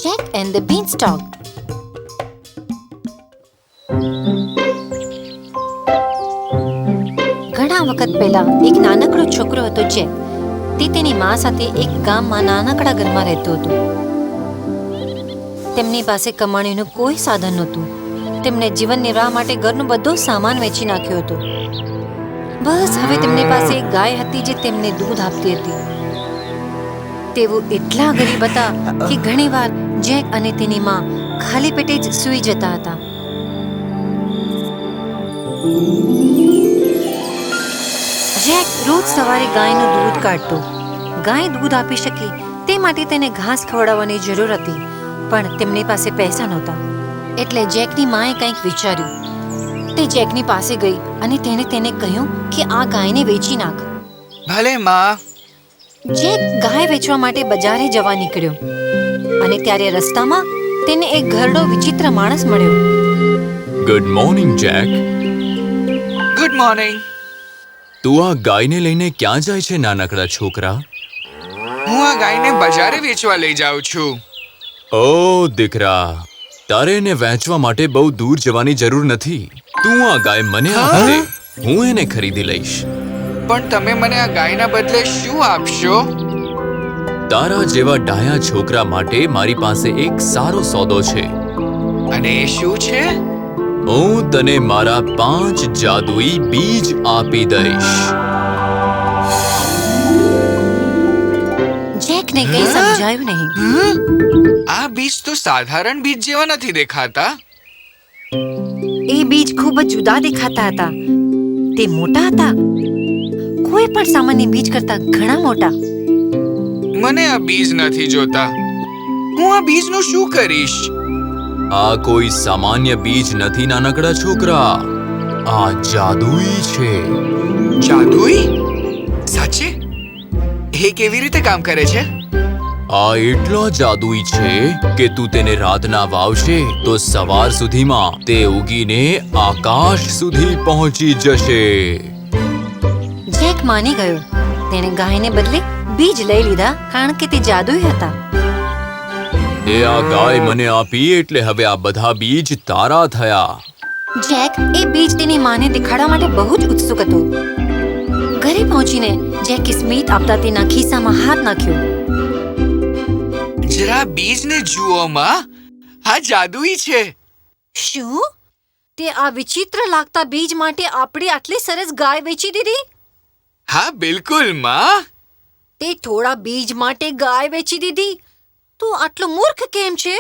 Jack and the બીનસ્ટોક. ઘણા વખત પહેલા એક નાનકડો છોકરો હતો જેક. તે તેની મા સાથે એક ગામમાં નાનકડા ઘરમાં રહેતો હતો. તેમની પાસે કમાણીનું કોઈ સાધન નહોતું. તેમણે જીવન નિર્વાહ માટે ઘરનો બધો સામાન વેચી નાખ્યો હતો. બસ હવે તેમની પાસે એક ગાય હતી જે તેમને દૂધ આપતી હતી. તેઓ એટલા ગરીબ હતા કે ઘણીવાર જેક અને તેની મા ખાલી પેટે જ સૂઈ જતા હતા. જેક રોજ સવારે ગાયનું દૂધ કાઢતો. ગાય દૂધ આપી શકે તે માટે તેને ઘાસ ખવડાવવાની જરૂર હતી, પણ તેમની પાસે પૈસા નહોતા. એટલે જેકની માએ કંઈક વિચાર્યું. તે જેકની પાસે ગઈ અને તેને કહ્યું કે આ ગાયને વેચી નાખ. ભલે માં. જેક ગાય વેચવા માટે બજારે જવા નીકળ્યો અને ત્યારે રસ્તામાં તેને એક ઘરડો વિચિત્ર માણસ મળ્યો. Good morning Jack. Good morning. તું આ ગાયને લઈને ક્યાં જાય છે નાનકડા છોકરા? હું આ ગાયને બજારે વેચવા લઈ જાઉં છું. ઓ દીકરા, તારે એને વેચવા માટે બહુ દૂર જવાની જરૂર નથી. તું આ ગાય મને આપી દે, હું એને ખરીદી લઈશ. પણ તમે મને આ ગાયના બદલે શું આપશો? તારા જેવા ડાયા છોકરા માટે મારી પાસે એક સારો સોદો છે. અને એ શું છે? હું તને મારા 5 જાદુઈ બીજ આપી દઈશ. જેકને કંઈ સમજાયું નહીં. આ બીજ તો સાધારણ બીજ જેવા નથી દેખાતા. એ બીજ ખૂબ જ જુદા દેખાતા હતા. તે મોટા હતા, કોઈ પણ સામાન્ય બીજ કરતા ઘણા મોટા. મને આ બીજ નથી જોતા. હું આ બીજનું શું કરીશ? આ કોઈ સામાન્ય બીજ નથી નાનકડા છોકરા, આ જાદુઈ છે. જાદુઈ? સાચે? એ કેવી રીતે કામ કરે છે? આ એટલો જાદુઈ છે કે તું તેને રાતના વાવશે તો સવાર સુધીમાં તે ઉગીને આકાશ સુધી પહોંચી જશે. જેક માની ગયો. તેણે ગાયને બદલે બીજ લઈ લીધા કારણ કે તે જાદુઈ હતા. તે આ ગાય મને આપી એટલે હવે આ બધા બીજ તારા થયા. જેક એ બીજ તેની માને દેખાડવા માટે બહુ જ ઉત્સુક હતો. ઘરે પહોંચીને જેકે સ્મિત આપતા તેના ખિસ્સામાં હાથ નાખ્યો. જરા બીજને જુઓ માં, આ જાદુઈ છે. શું? તે આ વિચિત્ર લાગતા બીજ માટે આપણી આટલી સરસ ગાય વેચી દીધી? હા બિલકુલ માં. તે થોડા બીજ માટે ગાય વેચી દીધી? તું આટલો મૂર્ખ કેમ છે?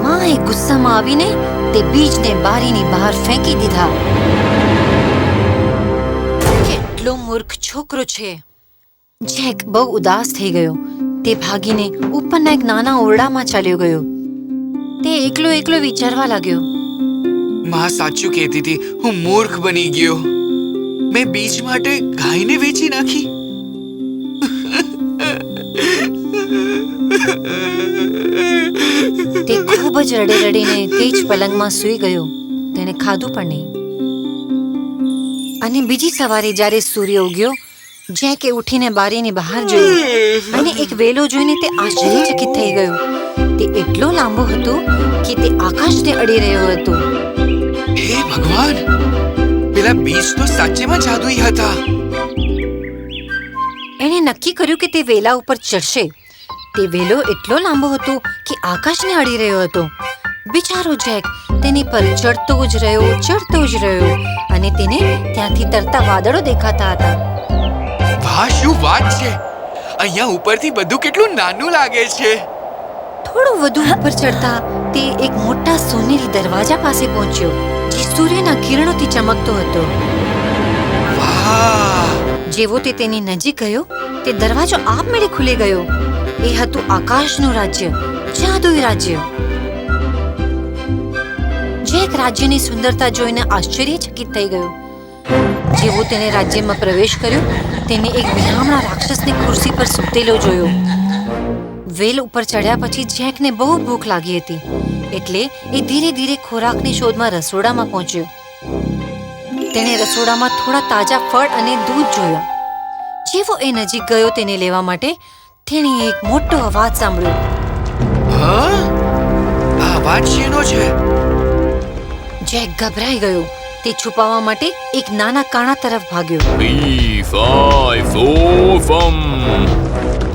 માએ ગુસ્સામાં આવીને તે બીજને બારીની બહાર ફેંકી દીધા. કેટલો મૂર્ખ છોકરો છે! જેક બહુ ઉદાસ થઈ ગયો. તે ભાગીને ઉપરના એક નાના ઓરડામાં ચાલ્યો ગયો. તે એકલો વિચારવા લાગ્યો. માં સાચું કહેતી હતી, હું મૂર્ખ બની ગયો. મેં બીજ માટે ગાયને વેચી નાખી. તે ખૂબ જ રડીને તે જ પલંગમાં સૂઈ ગયો. તેણે ખાધું પણ નહીં. અને બીજી સવારે જ્યારે સૂર્ય ઉગ્યો, જેકે ઉઠીને બારીની બહાર જોયું અને એક વેલો જોઈને તે આશ્ચર્યચકિત થઈ ગયો. તે એટલો લાંબો હતો કે તે આકાશને અડી રહ્યો હતો. હે ભગવાન! પેલા બીજ તો સાચેમાં જાદુઈ હતા. એણે નક્કી કર્યું કે તે વેલા ઉપર ચડશે. તે વેલો એટલો લાંબો હતો કે આકાશને અડી રહ્યો હતો. બિચારો જેક તેની પર ચડતો જ રહ્યો અને તેને ત્યાંથી તરતા વાદળો દેખાતા હતા. વાહ, શું વાત છે! અહીંયા ઉપરથી બધું કેટલું નાનું લાગે છે. થોડું વધુ ઉપર ચડતા તે એક મોટા સોનેરી દરવાજા પાસે પહોંચ્યો જે સૂર્યના કિરણોથી ચમકતો હતો. વાહ! જેવો તે તેની નજીક ગયો, તે દરવાજો આપમેળે ખુલી ગયો. એ હતું આકાશનું રાજ્ય, જાદુઈ રાજ્ય. જેક રાજ્યની સુંદરતા જોઈને આશ્ચર્યચકિત થઈ ગયો. જેવો તેને રાજ્યમાં પ્રવેશ કર્યો, તેને એક બિહામણા રાક્ષસની ખુરશી પર સૂતેલો જોયો. વેલ ઉપર ચડ્યા પછી જેકને બહુ ભૂખ લાગી હતી, એટલે એ ધીરે ખોરાકની શોધમાં રસોડામાં પહોંચ્યો. તેણે રસોડામાં થોડા તાજા ફળ અને દૂધ જોયા. જેવો એ નજીક ગયો તેને લેવા માટે, તેણે એક મોટો અવાજ સાંભળ્યો. હા, આ અવાજ શેનો છે? જેક ગભરાઈ ગયો. તે છુપાવવા માટે એક નાના કાણા તરફ ભાગ્યો. ફી ફાય ફો ફમ.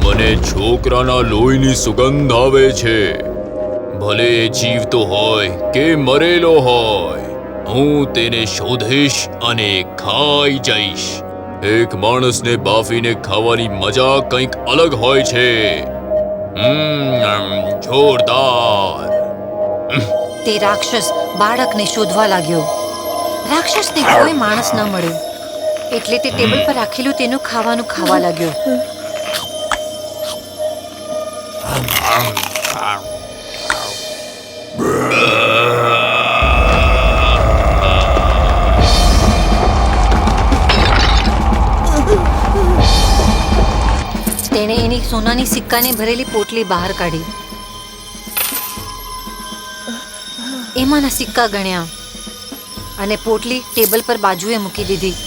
મને છોકરાના લોહીની સુગંધ આવે છે. ભલે એ જીવતો હોય કે મરેલો હોય, હું તેને શોધીશ અને ખાઈ જઈશ. એક માણસને બાફીને ખાવાની મજા કંઈક અલગ હોય છે. જોરદાર. તે રાક્ષસ બાળકને શોધવા લાગ્યો. રાક્ષસને કોઈ માણસ ન મળ્યો, એટલે તે ટેબલ પર રાખેલું તેનું ખાવાનું ખાવા લાગ્યો. તેણે એની સોનાની સિક્કાને ભરેલી પોટલી બહાર કાઢી. એમાંના સિક્કા ગણ્યા અને પોટલી ટેબલ પર બાજુએ મૂકી દીધી.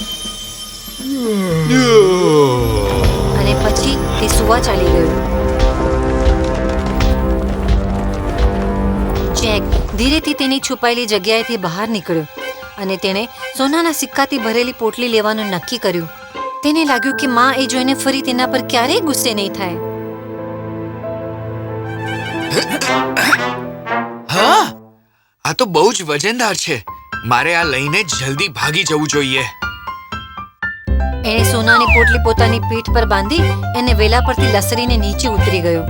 અને પછી તે સુવા ચાલી ગયો. જેક ધીરેથી તેની છુપાયેલી જગ્યાએથી બહાર નીકળ્યો અને તેણે સોનાના સિક્કાથી ભરેલી પોટલી લેવાનું નક્કી કર્યું. તેને લાગ્યું કે માં એ જોઈને ફરી તેના પર ક્યારેય ગુસ્સે નહીં થાય. હા, આ તો બહુ જ વજનદાર છે. મારે આ લઈને જલ્દી ભાગી જવું જોઈએ. એણે સોનાની પોટલી પોતાની પીઠ પર બાંધી એને વેલા પરથી લસરીને નીચે ઉતરી ગયો.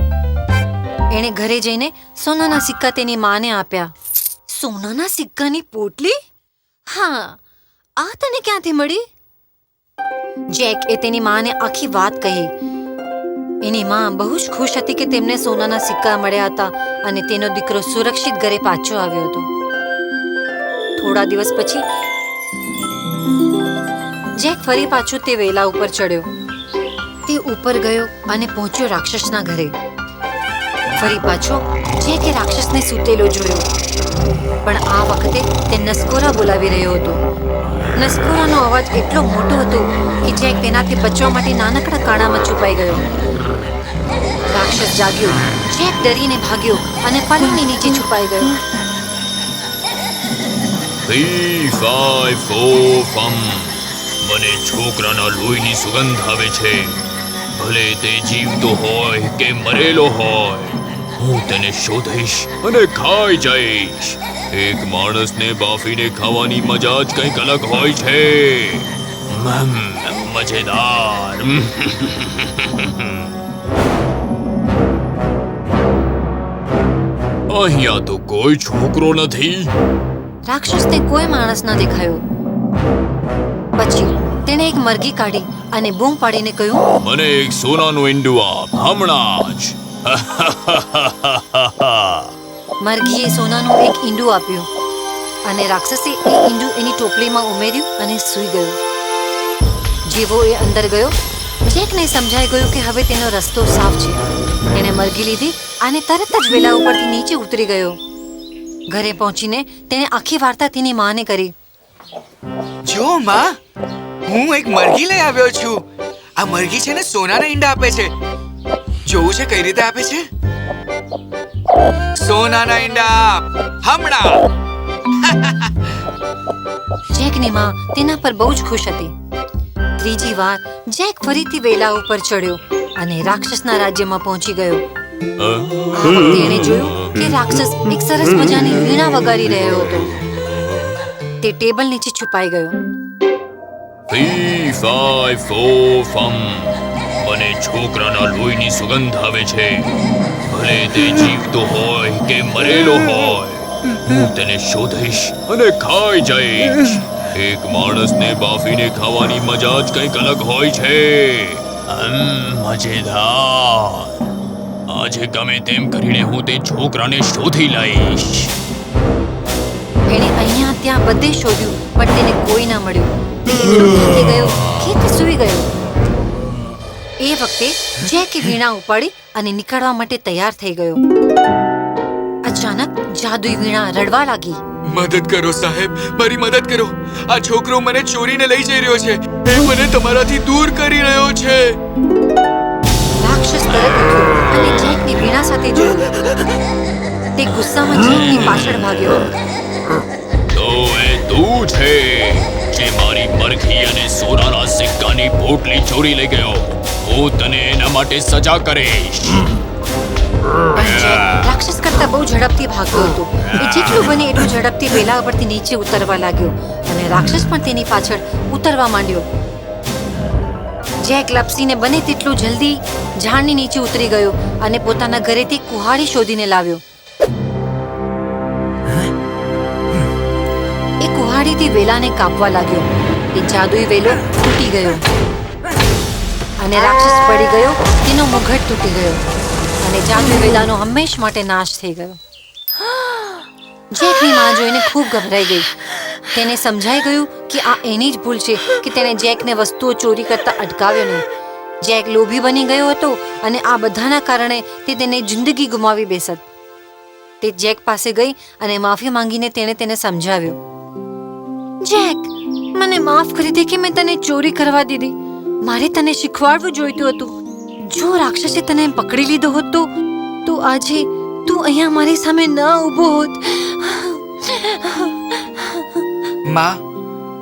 એણે ઘરે જઈને સોનાના સિક્કા તેની માને આપ્યા. સોનાના સિક્કાની પોટલી? હા, આ તને ક્યાંથી મળી? જેક એ તેની માને આખી વાત કહી. એની માં બહુ જ ખુશ હતી કે તેમને સોનાના સિક્કા મળ્યા હતા અને તેનો દીકરો સુરક્ષિત ઘરે પાછો આવ્યો હતો. થોડા દિવસ પછી જેક ફરી પાછો તે વેલા ઉપર ચડ્યો. તે ઉપર ગયો અને પહોંચ્યો રાક્ષસના ઘરે. ફરી પાછો જેકે રાક્ષસને સૂતેલો જોયો, પણ આ વખતે તે નસકોરા બોલાવી રહ્યો હતો. નસકોરાનો અવાજ એટલો મોટો હતો કે જેક તેનાથી બચવા માટે નાનકડા કાણામાં છુપાઈ ગયો. રાક્ષસ જાગ્યો. જેક ડરીને ભાગ્યો અને પલંગની નીચે છુપાઈ ગયો. ફી ફાય ફો ફમ. મને છોકરાના લોહીની સુગંધ આવે છે. ભલે તે જીવતો હોય કે મરેલો હોય, હું તેને શોધીશ અને ખાઈ જઈશ. એક માણસને બાફીને ખાવાની મજા જ કંઈક અલગ હોય છે. મજેદાર. અહીંયા તો કોઈ છોકરો નથી. રાક્ષસને કોઈ માણસ ન દેખાયો. પછી તેણે એક મરઘી કાઢી અને બૂમ પાડીને કહ્યું, મને એક સોનાનું ઈંડું આપ હમણાં જ. મરઘીએ સોનાનું એક ઈંડું આપ્યું અને રાક્ષસે એ ઈંડું એની ટોપલીમાં ઉમેર્યું અને સૂઈ ગયો. જેવો એ અંદર ગયો, જેકને સમજાઈ ગયું કે હવે તેનો રસ્તો સાફ છે. તેણે મરઘી લીધી અને તરત જ વેલા ઉપરથી નીચે ઉતરી ગયો. ઘરે પહોંચીને તેણે આખી વાર્તા તેની માને કરી. જો માં, હું એક મરઘી લઈ આવ્યો છું. આ મરઘી છે ને સોનાના ઈંડા આપે છે. જોવું છે કઈ રીતે આપે છે? સોનાના ઈંડા આપ હમણાં. જેકની માં તેના પર બહુ જ ખુશ હતી. ત્રીજી વાર જેક ફરીથી વેલા ઉપર ચડ્યો અને રાક્ષસના રાજ્યમાં પહોંચી ગયો. આ વખતે એણે જોયું કે રાક્ષસ એક સરસ મજાની વીણા વગાડી રહ્યો હતો. તે ટેબલ નીચે છુપાઈ ગયો. ફી ફાય ફો ફમ. મને છોકરાના લોહીની સુગંધ આવે છે. ભલે તે જીવતો હોય કે મરેલો હોય, હું તેને શોધીશ અને ખાઈ જઈશ. એક માણસને બાફીને ખાવાની મજા જ કંઈક અલગ હોય છે. મજેદાર. આજે ગમે તેમ કરીને હું તે છોકરાને શોધી લઈશ. એણે અહીંયા ત્યાં બધે શોધ્યું, પણ તેને કોઈ ના મળ્યું. તે એટલો થાકી ગયો કે તે સૂઈ ગયો. એ વખતે જેકે વીણા ઉપાડી અને નીકળવા માટે તૈયાર થઈ ગયો. અચાનક જાદુઈ વીણા રડવા લાગી. મદદ કરો સાહેબ, મારી મદદ કરો. આ છોકરો મને ચોરીને લઈ જઈ રહ્યો છે. એ મને તમારાથી દૂર કરી રહ્યો છે. રાક્ષસ તરત ઉઠ્યો અને જેકને વીણા સાથે જોયું. તે ગુસ્સામાં જેકની પાછળ ભાગ્યો. તો એ તું છે જે મારી મરઘી અને સોનાના સિક્કાની પોટલી ચોરી લઈ ગયો. હું તને એના માટે સજા કરીશ. પણ જેક રાક્ષસ કરતા બહુ ઝડપથી ભાગ્યો હતો. એ જેટલું બને એટલું ઝડપથી વેલા પરથી નીચે ઉતરવા લાગ્યો અને રાક્ષસ પણ તેની પાછળ ઉતરવા માંડ્યો. જેક લપસીને બને તેટલું જલ્દી ઝાડની નીચે ઉતરી ગયો અને પોતાના ઘરેથી કુહાડી શોધીને લાવ્યો. એ કુહાડીથી વેલાને કાપવા લાગ્યો. એ જાદુઈ વેલો તૂટી ગયો અને રાક્ષસ પડી ગયો. તેનો મુગટ તૂટી ગયો અને જાદુઈ વેલાનો હંમેશ માટે નાશ થઈ ગયો. જેકની માં જોઈને ખૂબ ગભરાઈ ગઈ. તેને સમજાઈ ગયું કે આ એની જ ભૂલ છે કે તેણે જેકને વસ્તુઓ ચોરી કરતા અટકાવ્યો નહીં. જેક લોભી બની ગયો હતો અને આ બધાના કારણે તે તેની જિંદગી ગુમાવી બેસત. તે જેક પાસે ગઈ અને માફી માંગીને તેણે તેને સમજાવ્યો. જેક, મને માફ કરી દે કે મેં તને ચોરી કરવા દીધી. મારે તને શીખવાડવું જોઈતું હતું. જો રાક્ષસે તને પકડી લીધો હોત તો આજે તું અહીંયા મારી સામે ન ઊભો હોત. માં,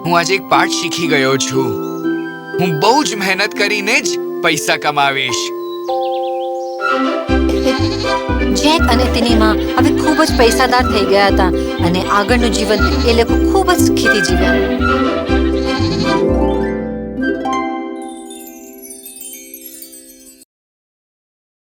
હું આજે એક પાઠ શીખી ગયો છું. હું બહુ જ મહેનત કરીને જ પૈસા કમાવીશ. જેક અને તેની માં હવે ખૂબ જ પૈસાદાર થઈ ગયા હતા અને આગળનું જીવન એ લોકો ખૂબ જ સુખીથી જીવ્યા.